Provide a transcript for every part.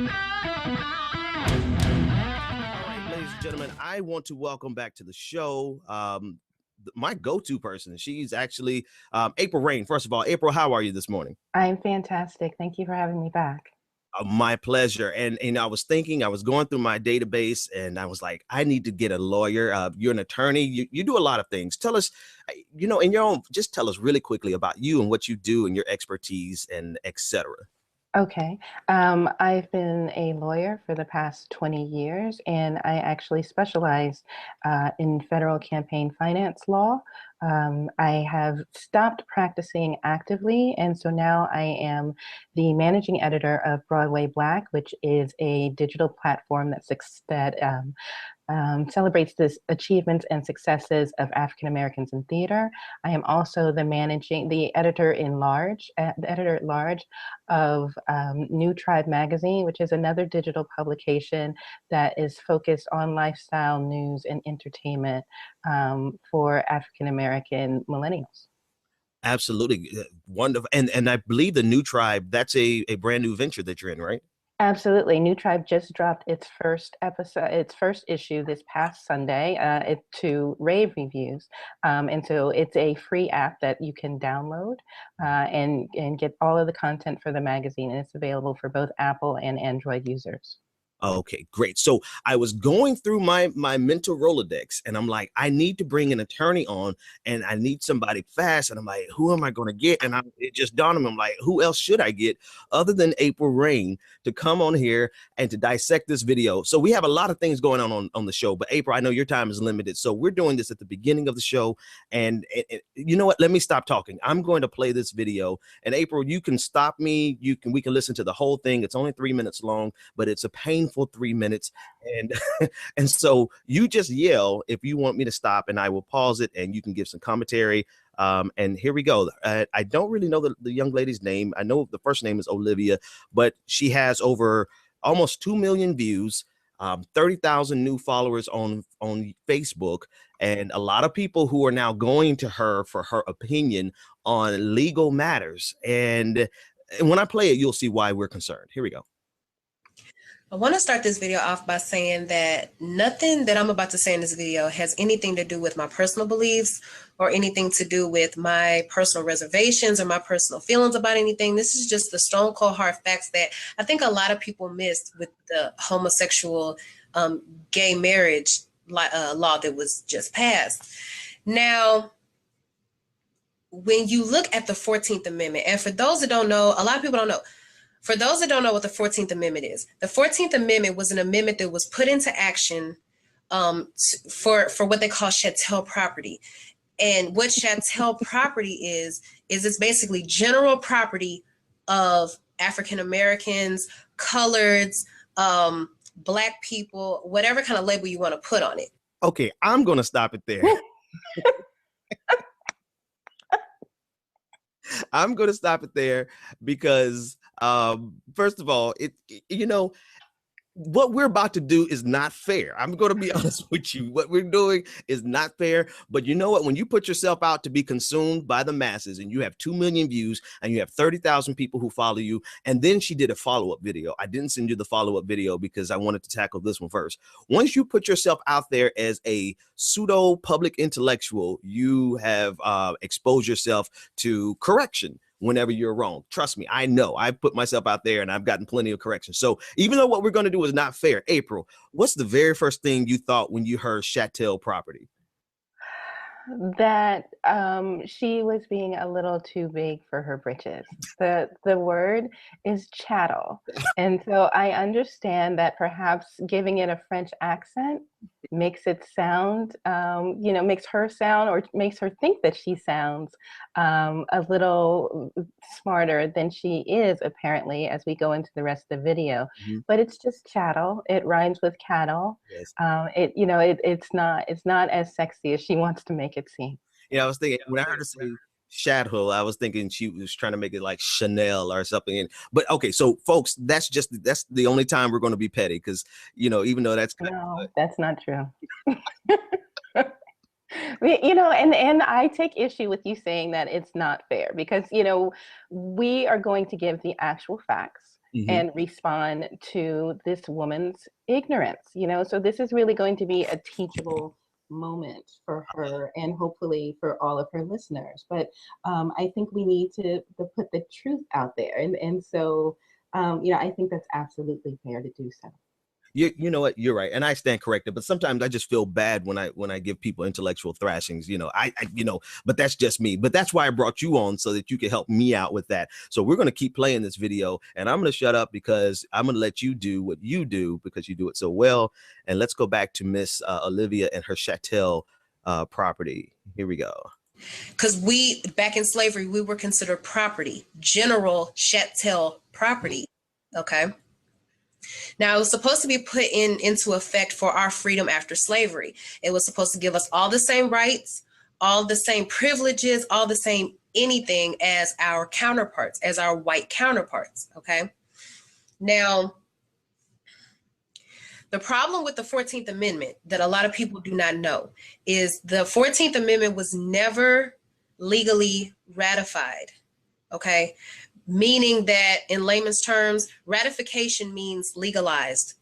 right, ladies and gentlemen, I want to welcome back to the show my go-to person. She's actually April Rain. First of all, April, how are you this morning? I'm fantastic. Thank you for having me back. My pleasure. And I was thinking, I was going through my database, and I was like, I need to get a lawyer. You're an attorney. You do a lot of things. Tell us, in your own, just tell us really quickly about you and what you do and your expertise and etc. Okay. I've been a lawyer for the past 20 years, and I actually specialize in federal campaign finance law. I have stopped practicing actively, and so now I am the managing editor of Broadway Black, which is a digital platform that celebrates the achievements and successes of African Americans in theater. I am also the editor at large of New Tribe magazine, which is another digital publication that is focused on lifestyle news and entertainment for African American millennials. Absolutely. Wonderful. And I believe the New Tribe, that's a brand new venture that you're in, right? Absolutely. New Tribe just dropped its first issue this past Sunday to rave reviews. And so it's a free app that you can download and get all of the content for the magazine. And it's available for both Apple and Android users. Okay, great. So I was going through my mental Rolodex, and I'm like, I need to bring an attorney on, and I need somebody fast. And I'm like, who am I going to get? And it just dawned on me, I'm like, who else should I get other than April Rain to come on here and to dissect this video? So we have a lot of things going on the show, but April, I know your time is limited, so we're doing this at the beginning of the show. And you know what? Let me stop talking. I'm going to play this video, and April, you can stop me. We can listen to the whole thing. It's only 3 minutes long, but it's a painful 3 minutes, and and so you just yell if you want me to stop, and I will pause it, and you can give some commentary. And here we go. I don't really know the young lady's name. I know the first name is Olivia, but she has over almost 2 million views, 30,000 new followers on Facebook, and a lot of people who are now going to her for her opinion on legal matters. And when I play it, you'll see why we're concerned. Here we go. I want to start this video off by saying that nothing that I'm about to say in this video has anything to do with my personal beliefs or anything to do with my personal reservations or my personal feelings about anything. This is just the stone cold hard facts that I think a lot of people missed with the homosexual gay marriage law that was just passed. Now, when you look at the 14th Amendment, and for those that don't know, a lot of people don't know, for those that don't know what the 14th Amendment is, the 14th Amendment was an amendment that was put into action for what they call chattel property. And what chattel property is it's basically general property of African Americans, coloreds, Black people, whatever kind of label you want to put on it. Okay, I'm going to stop it there. I'm going to stop it there because first of all, what we're about to do is not fair. I'm going to be honest with you. What we're doing is not fair. But you know what? When you put yourself out to be consumed by the masses and you have 2 million views and you have 30,000 people who follow you, and then she did a follow-up video. I didn't send you the follow-up video because I wanted to tackle this one first. Once you put yourself out there as a pseudo public intellectual, you have exposed yourself to correction whenever you're wrong. Trust me, I know. I put myself out there and I've gotten plenty of corrections. So even though what we're going to do is not fair, April, what's the very first thing you thought when you heard chattel property? That she was being a little too big for her britches. The word is chattel. And so I understand that perhaps giving it a French accent makes it sound, makes her sound or makes her think that she sounds a little smarter than she is, apparently, as we go into the rest of the video. Mm-hmm. But it's just chattel. It rhymes with cattle. Yes. It's not as sexy as she wants to make it seem. I was thinking when I heard her say chattel, I was thinking she was trying to make it like Chanel or something. But okay, so folks, that's the only time we're going to be petty because even though that's that's not true. And I take issue with you saying that it's not fair because we are going to give the actual facts. and respond to this woman's ignorance, you know? So this is really going to be a teachable moment for her and hopefully for all of her listeners. But I think we need to put the truth out there. And so, you know, I think that's absolutely fair to do so. You know what, you're right, and I stand corrected, but sometimes I just feel bad when I give people intellectual thrashings, you know. I you know, but that's just me. But that's why I brought you on, so that you can help me out with that. So we're going to keep playing this video, and I'm going to shut up because I'm going to let you do what you do because you do it so well. And let's go back to Miss Olivia and her chattel property. Here we go. Because we, back in slavery, we were considered property, general chattel property. Okay. Now, it was supposed to be put into effect for our freedom after slavery. It was supposed to give us all the same rights, all the same privileges, all the same anything as our counterparts, as our white counterparts. Okay. Now, the problem with the 14th Amendment that a lot of people do not know is the 14th Amendment was never legally ratified. Okay. Meaning that in layman's terms, ratification means legalized.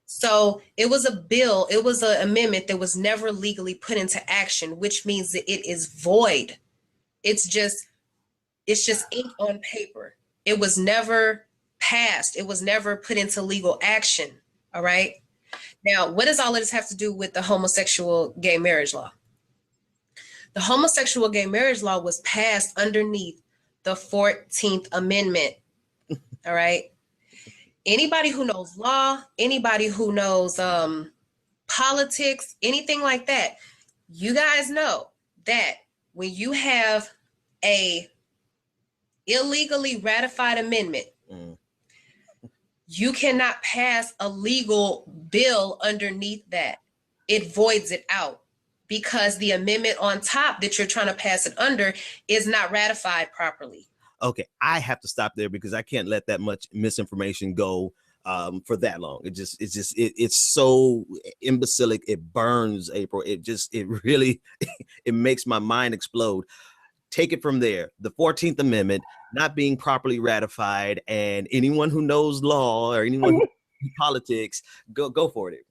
So it was a bill, it was an amendment that was never legally put into action, which means that it is void. It's just ink on paper. It was never passed. It was never put into legal action. All right. Now, what does all of this have to do with the homosexual gay marriage law? The homosexual gay marriage law was passed underneath the 14th Amendment. All right. Anybody who knows law, anybody who knows politics, anything like that, you guys know that when you have a illegally ratified amendment, you cannot pass a legal bill underneath that. It voids it out because the amendment on top that you're trying to pass it under is not ratified properly. Okay, I have to stop there because I can't let that much misinformation go for that long. It's so imbecilic. It burns, April. It really, it makes my mind explode. Take it from there. The 14th Amendment not being properly ratified, and anyone who knows law or anyone who knows politics, go for it.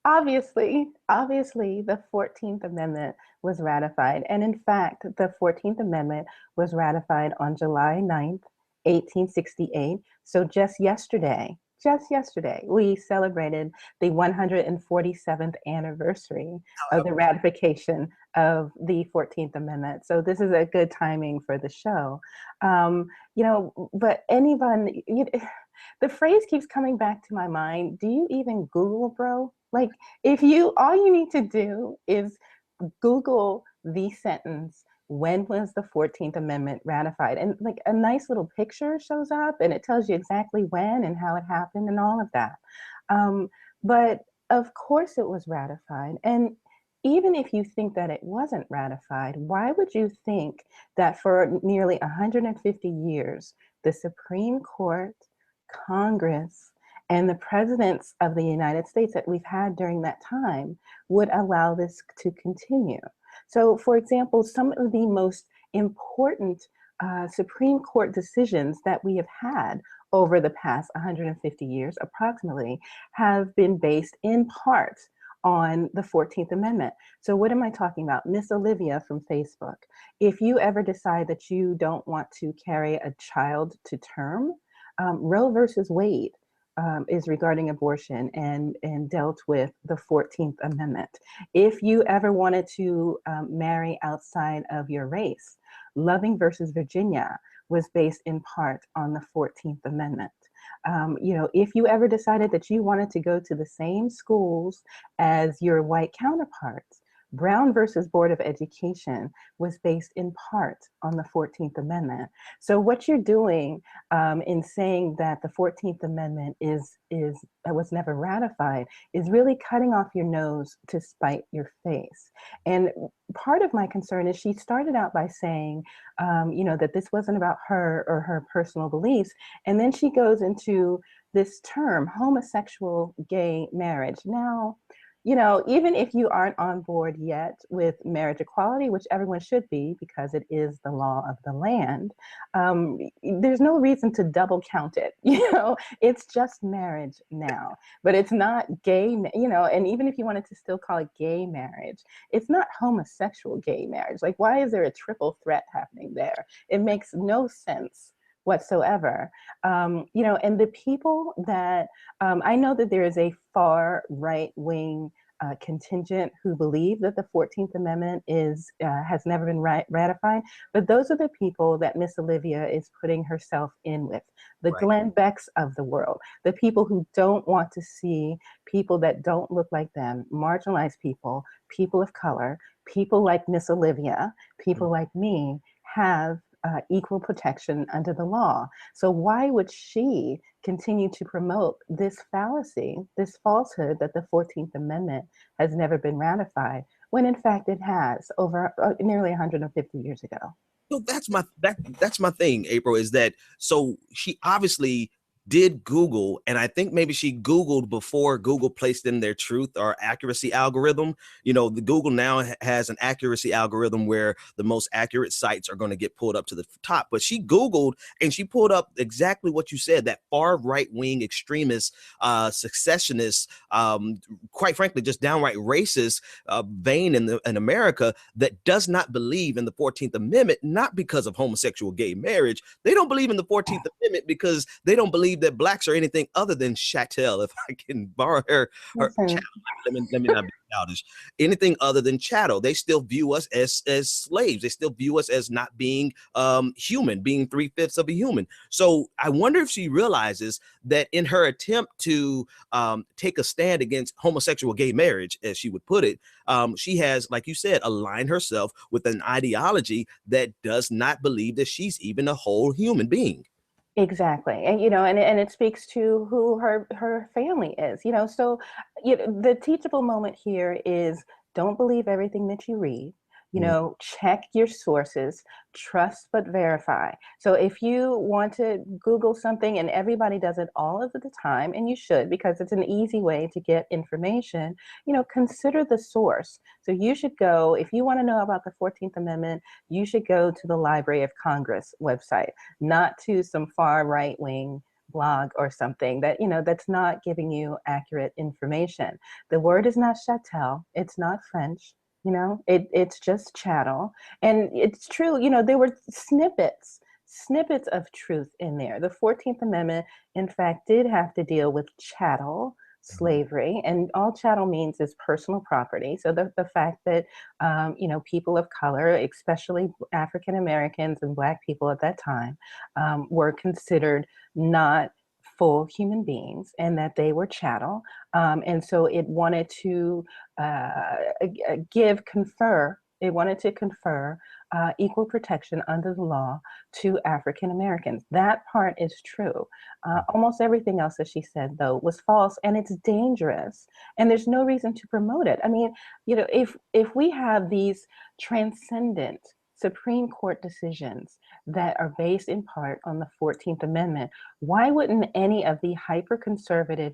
Obviously, the 14th Amendment was ratified. And in fact, the 14th Amendment was ratified on July 9th, 1868. So just yesterday, we celebrated the 147th anniversary of the ratification of the 14th Amendment. So this is a good timing for the show. You know, but anyone, the phrase keeps coming back to my mind. Do you even Google, bro? Like, all you need to do is Google the sentence, when was the 14th Amendment ratified? And like a nice little picture shows up and it tells you exactly when and how it happened and all of that. But of course it was ratified. And even if you think that it wasn't ratified, why would you think that for nearly 150 years, the Supreme Court, Congress, and the presidents of the United States that we've had during that time would allow this to continue? So, for example, some of the most important Supreme Court decisions that we have had over the past 150 years, approximately, have been based in part on the 14th Amendment. So what am I talking about? Miss Olivia from Facebook. If you ever decide that you don't want to carry a child to term, Roe versus Wade is regarding abortion and dealt with the 14th Amendment. If you ever wanted to marry outside of your race, Loving versus Virginia was based in part on the 14th Amendment. You know, if you ever decided that you wanted to go to the same schools as your white counterparts, Brown versus Board of Education was based in part on the 14th Amendment. So what you're doing in saying that the 14th Amendment was never ratified is really cutting off your nose to spite your face. And part of my concern is she started out by saying, you know, that this wasn't about her or her personal beliefs. And then she goes into this term, homosexual gay marriage. Now, you know, even if you aren't on board yet with marriage equality, which everyone should be because it is the law of the land, there's no reason to double count it. You know, it's just marriage now, but it's not gay, you know, and even if you wanted to still call it gay marriage, it's not homosexual gay marriage. Like, why is there a triple threat happening there? It makes no sense whatsoever. You know, and the people that I know that there is a far right wing contingent who believe that the 14th Amendment is has never been ratified, but those are the people that Miss Olivia is putting herself in with, the Right. Glenn Becks of the world, the people who don't want to see people that don't look like them, marginalized people, people of color, people like Miss Olivia, people like me have equal protection under the law. So why would she continue to promote this fallacy, this falsehood that the 14th Amendment has never been ratified, when in fact it has over nearly 150 years ago? So that's my thing, April, is that so she obviously did Google, and I think maybe she Googled before Google placed in their truth or accuracy algorithm. You know, the Google now has an accuracy algorithm where the most accurate sites are going to get pulled up to the top. But she Googled and she pulled up exactly what you said, that far right wing extremist, secessionist, quite frankly, just downright racist vein in America that does not believe in the 14th Amendment, not because of homosexual gay marriage. They don't believe in the 14th Amendment because they don't believe that blacks are anything other than chattel. If I can borrow her chattel, let me not be childish. Anything other than chattel. They still view us as slaves. They still view us as not being human, being 3/5 of a human. So I wonder if she realizes that in her attempt to take a stand against homosexual gay marriage, as she would put it, she has, like you said, aligned herself with an ideology that does not believe that she's even a whole human being. Exactly. And, you know, and it speaks to who her family is, you know. So, you know, the teachable moment here is don't believe everything that you read. You know, check your sources, trust but verify. So if you want to Google something, and everybody does it all of the time, and you should, because it's an easy way to get information, you know, consider the source. So you should go, if you want to know about the 14th Amendment, you should go to the Library of Congress website, not to some far right wing blog or something that, you know, that's not giving you accurate information. The word is not chattel, it's not French, you know, it's just chattel. And it's true, you know, there were snippets of truth in there. The 14th Amendment, in fact, did have to deal with chattel slavery, and all chattel means is personal property. So the fact that you know, people of color, especially African Americans and Black people at that time, were considered not full human beings, and that they were chattel. And so it wanted to it wanted to confer equal protection under the law to African Americans. That part is true. Almost everything else that she said, though, was false, and it's dangerous. And there's no reason to promote it. I mean, you know, if we have these transcendent Supreme Court decisions that are based in part on the 14th Amendment, why wouldn't any of the hyper-conservative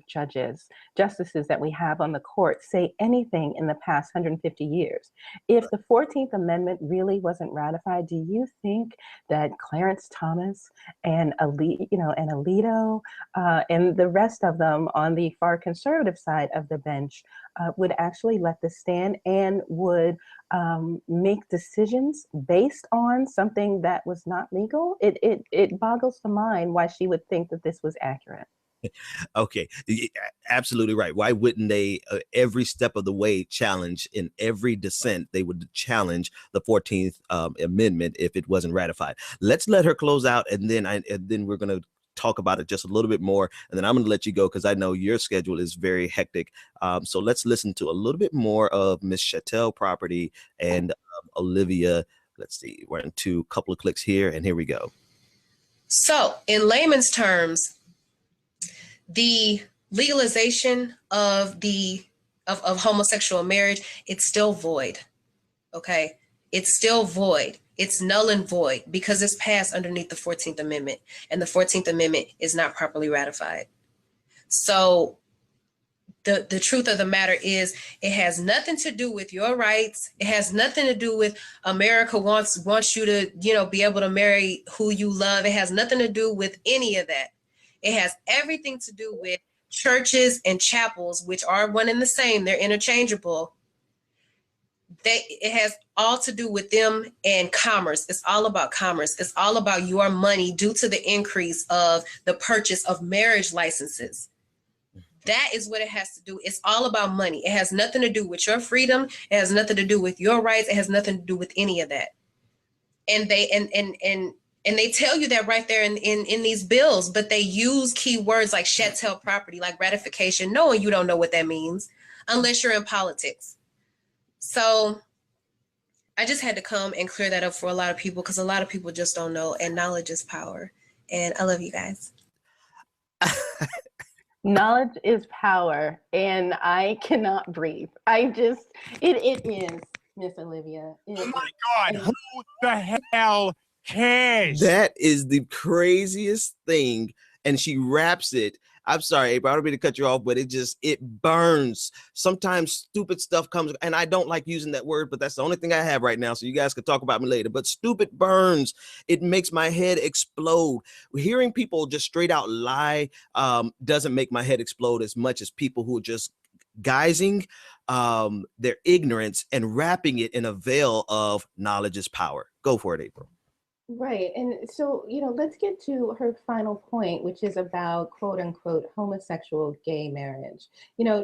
justices that we have on the court say anything in the past 150 years? If the 14th Amendment really wasn't ratified, do you think that Clarence Thomas and Alito and the rest of them on the far conservative side of the bench would actually let this stand and would make decisions based on something that was not legal? It boggles the mind why she would think that this was accurate. Okay, absolutely right. Why wouldn't they every step of the way challenge, in every dissent they would challenge the 14th Amendment if it wasn't ratified? Let's let her close out, and then we're going to talk about it just a little bit more, and then I'm going to let you go because I know your schedule is very hectic. So let's listen to a little bit more of Miss Chattel Property and Olivia. Let's see, we're into a couple of clicks here, and here we go. So in layman's terms, the legalization of homosexual marriage, it's still void. Okay, it's still void. It's null and void because it's passed underneath the 14th Amendment, and the 14th Amendment is not properly ratified. So the truth of the matter is it has nothing to do with your rights. It has nothing to do with America wants you to, be able to marry who you love. It has nothing to do with any of that. It has everything to do with churches and chapels, which are one and the same. They're interchangeable. It has all to do with them and commerce. It's all about commerce. It's all about your money due to the increase of the purchase of marriage licenses. That is what it has to do. It's all about money. It has nothing to do with your freedom. It has nothing to do with your rights. It has nothing to do with any of that. And they tell you that right there in these bills, but they use key words like chattel property, like ratification, knowing you don't know what that means unless you're in politics. So I just had to come and clear that up for a lot of people because a lot of people just don't know, and knowledge is power. And I love you guys. Knowledge is power, and I cannot breathe. It is, Miss Olivia. Oh my God, who the hell cares? That is the craziest thing. And she wraps it. I'm sorry, April, I don't mean to cut you off, but it burns. Sometimes stupid stuff comes, and I don't like using that word, but that's the only thing I have right now. So you guys could talk about me later. But stupid burns. It makes my head explode. Hearing people just straight out lie doesn't make my head explode as much as people who are just guising their ignorance and wrapping it in a veil of knowledge is power. Go for it, April. Right. And so, let's get to her final point, which is about quote unquote homosexual gay marriage.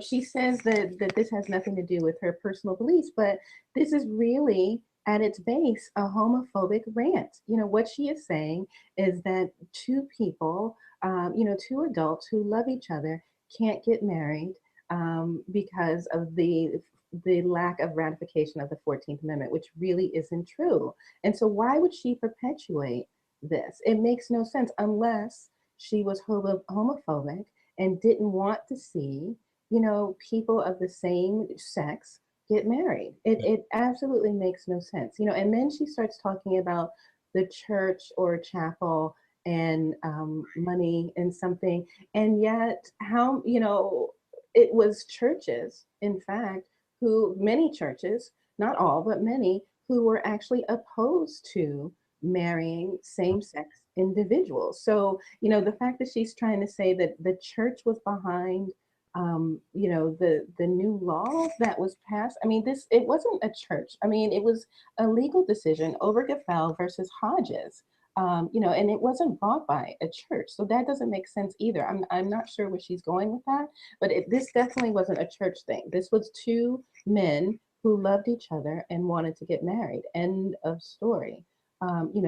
She says that this has nothing to do with her personal beliefs, but this is really at its base a homophobic rant. What she is saying is that two people, two adults who love each other can't get married because of the lack of ratification of the 14th Amendment, which really isn't true. And so why would she perpetuate this? It makes no sense unless she was homophobic and didn't want to see, people of the same sex get married. It absolutely makes no sense. And then she starts talking about the church or chapel and money and something. And yet how, it was churches, in fact, many churches, not all, but many, who were actually opposed to marrying same-sex individuals. So, the fact that she's trying to say that the church was behind, the new law that was passed. It wasn't a church. It was a legal decision over Gaffel versus Hodges. And it wasn't brought by a church. So that doesn't make sense either. I'm not sure where she's going with that, but this definitely wasn't a church thing. This was two men who loved each other and wanted to get married. End of story.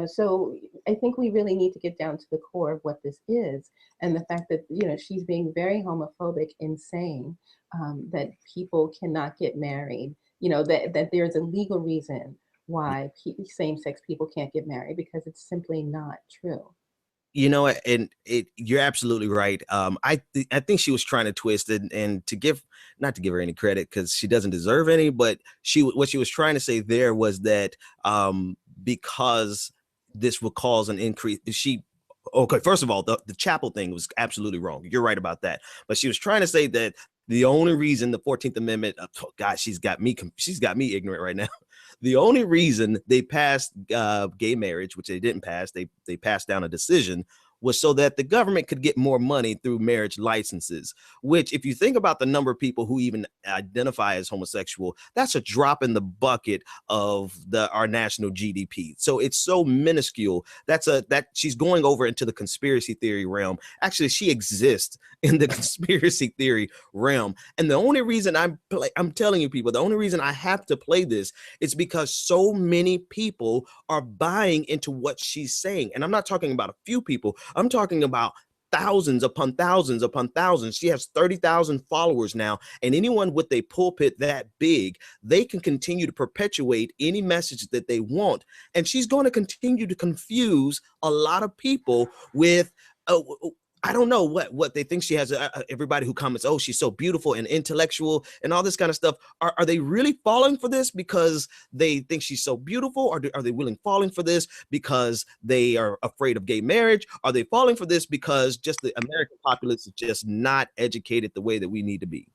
So I think we really need to get down to the core of what this is. And the fact that, she's being very homophobic in saying that people cannot get married, that there's a legal reason why same-sex people can't get married, because it's simply not true. You're absolutely right. I think she was trying to twist it and not to give her any credit because she doesn't deserve any, but what she was trying to say there was that because this will cause an increase, okay, first of all, the chapel thing was absolutely wrong. You're right about that. But she was trying to say that the only reason the 14th Amendment, oh God, she's got me ignorant right now. The only reason they passed gay marriage, which they didn't pass, they passed down a decision, was so that the government could get more money through marriage licenses, which if you think about the number of people who even identify as homosexual, that's a drop in the bucket of our national GDP. So it's so minuscule. That she's going over into the conspiracy theory realm. Actually, she exists in the conspiracy theory realm. And the only reason I'm telling you people, the only reason I have to play this is because so many people are buying into what she's saying. And I'm not talking about a few people. I'm talking about thousands upon thousands upon thousands. She has 30,000 followers now, and anyone with a pulpit that big, they can continue to perpetuate any message that they want. And she's going to continue to confuse a lot of people with I don't know what they think she has. Everybody who comments, oh, she's so beautiful and intellectual and all this kind of stuff. Are they really falling for this because they think she's so beautiful? Or are they falling for this because they are afraid of gay marriage? Are they falling for this because just the American populace is just not educated the way that we need to be?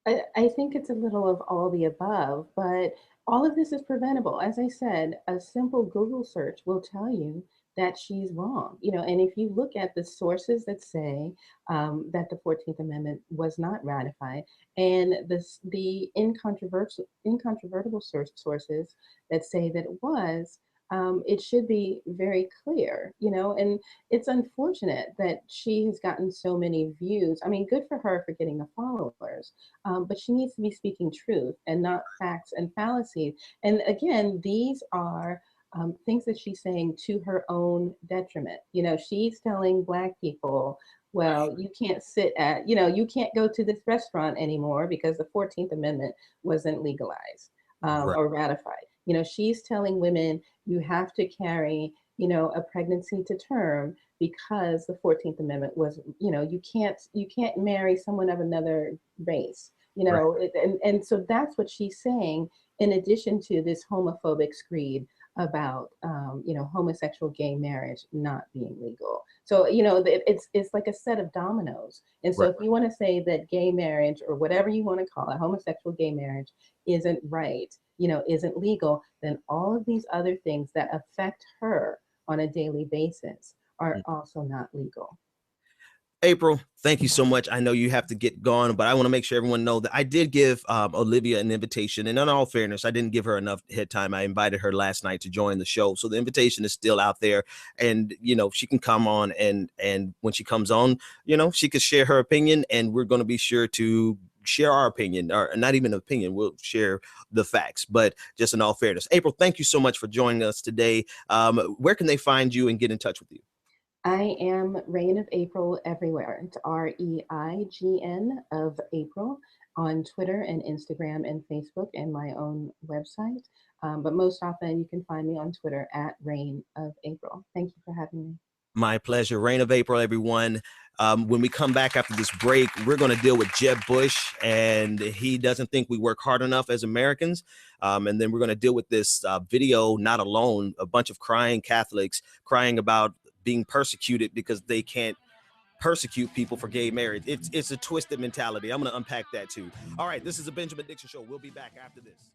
I think it's a little of all the above, but all of this is preventable. As I said, a simple Google search will tell you that she's wrong. And if you look at the sources that say that the 14th Amendment was not ratified, and the incontrovertible sources that say that it was, it should be very clear. And it's unfortunate that she has gotten so many views. I mean, good for her for getting the followers, but she needs to be speaking truth and not facts and fallacies. And again, these are things that she's saying to her own detriment. She's telling Black people, well, you can't you can't go to this restaurant anymore because the 14th Amendment wasn't legalized Right. or ratified. She's telling women you have to carry, a pregnancy to term because the 14th Amendment was, you can't marry someone of another race. Right. And so that's what she's saying, in addition to this homophobic screed about homosexual gay marriage not being legal. So it's like a set of dominoes. And so Right. if you want to say that gay marriage, or whatever you want to call it, homosexual gay marriage isn't right, isn't legal, then all of these other things that affect her on a daily basis are also not legal. April, thank you so much. I know you have to get going, but I want to make sure everyone know that I did give Olivia an invitation. And in all fairness, I didn't give her enough head time. I invited her last night to join the show. So the invitation is still out there. And, she can come on, and when she comes on, she could share her opinion, and we're going to be sure to share our opinion, or not even opinion. We'll share the facts, but just in all fairness. April, thank you so much for joining us today. Where can they find you and get in touch with you? I am Reign of April everywhere. It's REIGN of April on Twitter and Instagram and Facebook and my own website. But most often you can find me on Twitter at Reign of April. Thank you for having me. My pleasure. Reign of April, everyone. When we come back after this break, we're going to deal with Jeb Bush, and he doesn't think we work hard enough as Americans. And then we're going to deal with this video, Not Alone, a bunch of crying Catholics crying about being persecuted because they can't persecute people for gay marriage. It's a twisted mentality. I'm going to unpack that too. All right, this is a Benjamin Dixon Show. We'll be back after this.